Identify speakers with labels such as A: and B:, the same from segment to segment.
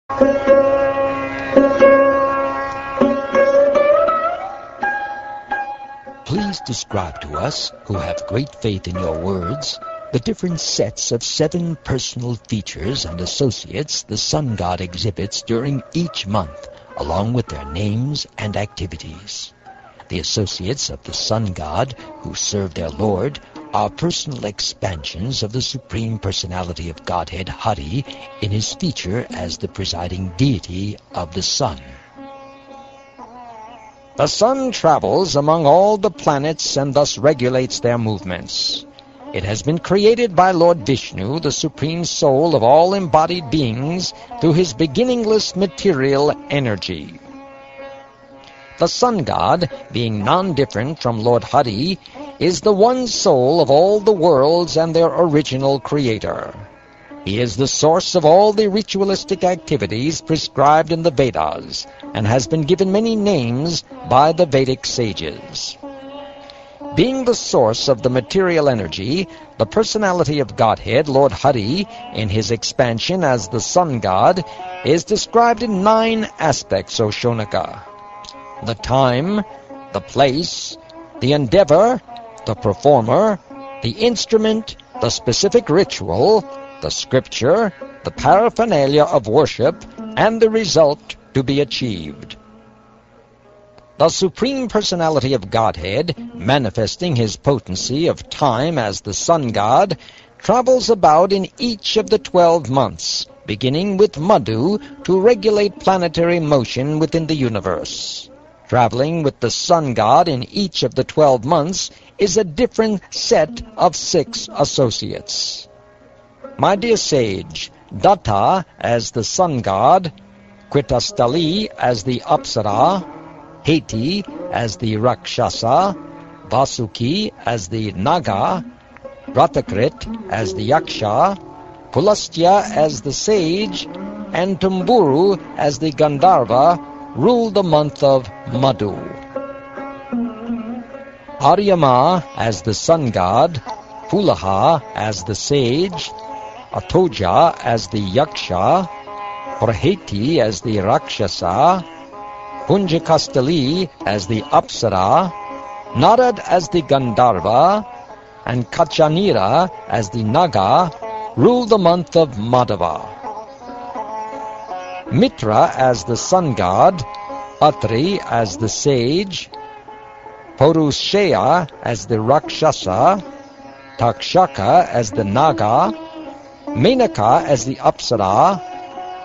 A: Please describe to us, who have great faith in your words, the different sets of 7 personal features and associates the sun god exhibits during each month, along with their names and activities. The associates of the sun god who serve their Lord are personal expansions of the Supreme Personality of Godhead, Hari, in his feature as the presiding deity of the sun. The sun travels among all the planets and thus regulates their movements. It has been created by Lord Vishnu, the supreme soul of all embodied beings, through his beginningless material energy. The sun god, being non-different from Lord Hari, is the one soul of all the worlds and their original creator. He is the source of all the ritualistic activities prescribed in the Vedas, and has been given many names by the Vedic sages. Being the source of the material energy, the personality of Godhead, Lord Hari, in his expansion as the sun god, is described in 9 aspects, O Shonaka: the time, the place, the endeavor, the performer, the instrument, the specific ritual, the scripture, the paraphernalia of worship, and the result to be achieved. The Supreme Personality of Godhead, manifesting his potency of time as the sun god, travels about in each of the 12 months, beginning with Madhu to regulate planetary motion within the universe. Traveling with the sun god in each of the 12 months is a different set of 6 associates. My dear sage, Datta as the sun god, Kvitastali as the Apsara, Heti as the Rakshasa, Vasuki as the Naga, Ratakrit as the Yaksha, Pulastya as the sage, and Tumburu as the Gandharva rule the month of Madhu. Aryama as the sun god, Pulaha as the sage, Atoja as the Yaksha, Praheti as the Rakshasa, Punjakastali as the Apsara, Narad as the Gandharva, and Kachanira as the Naga rule the month of Madhava. Mitra as the sun god, Atri as the sage, Purusheya as the Rakshasa, Takshaka as the Naga, Menaka as the Apsara,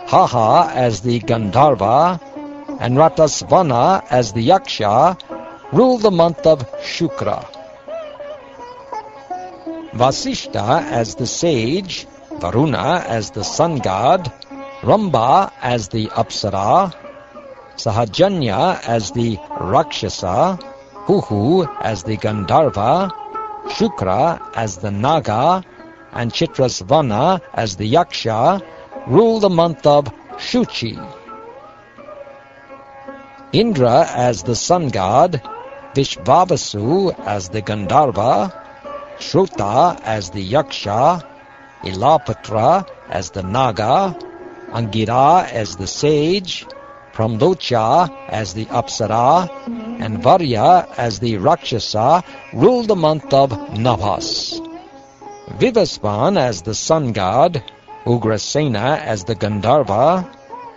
A: Haha as the Gandharva, and Ratasvana as the Yaksha rule the month of Shukra. Vasishta as the sage, Varuna as the sun god, Ramba as the Apsara, Sahajanya as the Rakshasa, Huhu as the Gandharva, Shukra as the Naga, and Chitrasvana as the Yaksha rule the month of Shuchi. Indra as the sun god, Vishvavasu as the Gandharva, Shruta as the Yaksha, Ilapatra as the Naga, Angira as the sage, Pramdocha as the Apsara, and Varya as the Rakshasa rule the month of Navas. Vivasvan as the sun god, Ugrasena as the Gandharva,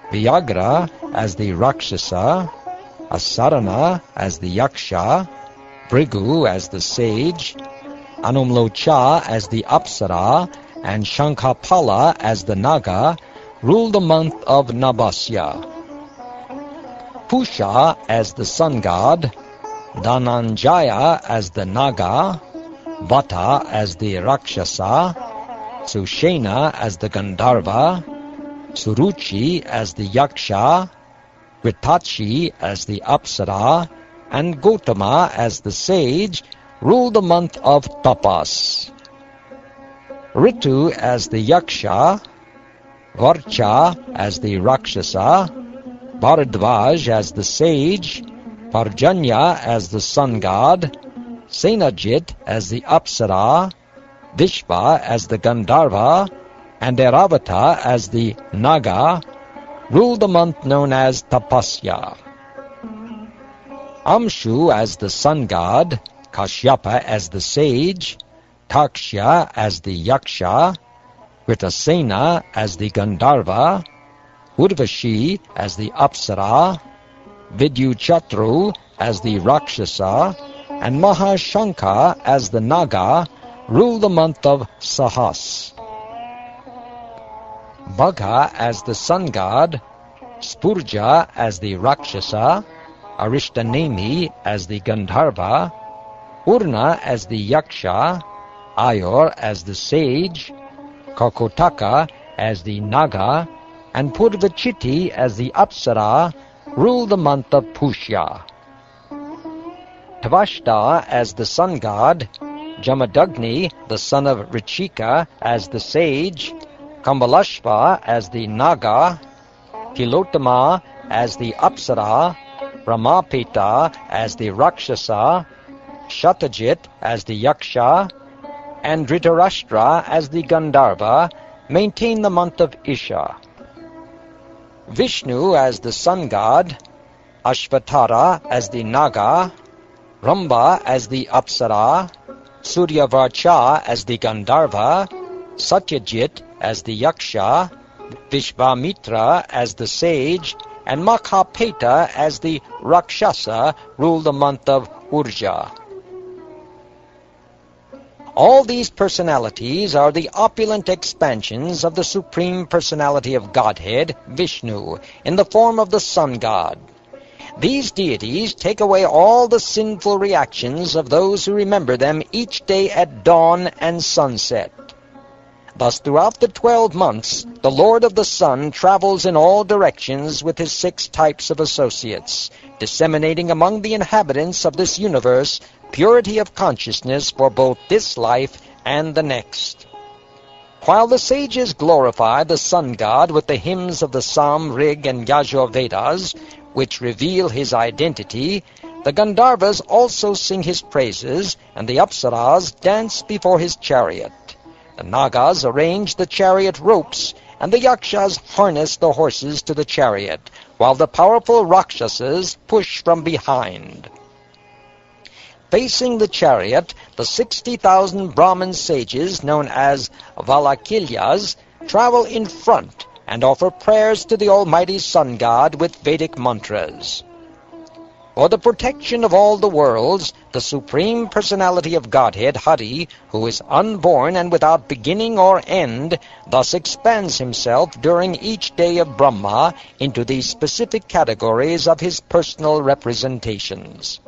A: Vyagra as the Rakshasa, Asarana as the Yaksha, Brigu as the sage, Anumlocha as the Apsara, and Shankapala as the Naga rule the month of Nabasya. Pusha as the sun god, Dhananjaya as the Naga, Vata as the Rakshasa, Sushena as the Gandharva, Suruchi as the Yaksha, Gritachi as the Apsara, and Gotama as the sage rule the month of Tapas. Ritu as the Yaksha, Varcha as the Rakshasa, Bharadvaj as the sage, Parjanya as the sun god, Senajit as the Apsara, Vishva as the Gandharva, and Airavata as the Naga, ruled the month known as Tapasya. Amshu as the sun god, Kashyapa as the sage, Takshya as the Yaksha, Vritasena as the Gandharva, Urvashi as the Apsara, Vidyuchatru as the Rakshasa, and Mahashankha as the Naga rule the month of Sahas. Bhagha as the sun god, Spurja as the Rakshasa, Arishtanemi as the Gandharva, Urna as the Yaksha, Ayor as the sage, Kakotaka as the Naga, and Purvachiti as the Apsara rule the month of Pushya. Tvashta as the sun god, Jamadagni, the son of Richika, as the sage, Kambalashva as the Naga, Tilotama as the Apsara, Ramapeta as the Rakshasa, Shatajit as the Yaksha, and Dhritarashtra as the Gandharva maintain the month of Isha. Vishnu as the sun god, Ashvatara as the Naga, Ramba as the Apsara, Suryavarcha as the Gandharva, Satyajit as the Yaksha, Vishvamitra as the sage, and Makhapeta as the Rakshasa rule the month of Urja. All these personalities are the opulent expansions of the Supreme Personality of Godhead, Vishnu, in the form of the sun god. These deities take away all the sinful reactions of those who remember them each day at dawn and sunset. Thus, throughout the 12 months, the Lord of the Sun travels in all directions with his 6 types of associates, disseminating among the inhabitants of this universe purity of consciousness for both this life and the next. While the sages glorify the sun god with the hymns of the Sam, Rig, and Yajur Vedas, which reveal his identity, the Gandharvas also sing his praises, and the Apsaras dance before his chariot. The Nagas arrange the chariot ropes, and the Yakshas harness the horses to the chariot, while the powerful Rakshasas push from behind. Facing the chariot, the 60,000 Brahmin sages, known as Valakilyas, travel in front and offer prayers to the Almighty Sun God with Vedic mantras. For the protection of all the worlds, the Supreme Personality of Godhead, Hari, who is unborn and without beginning or end, thus expands himself during each day of Brahma into the specific categories of his personal representations.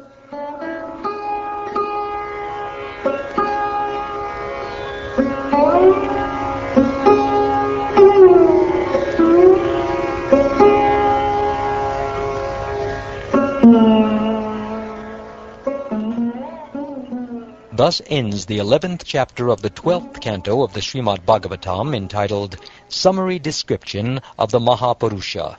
A: Thus ends the 11th chapter of the 12th canto of the Shrimad Bhagavatam, entitled Summary Description of the Mahapurusha.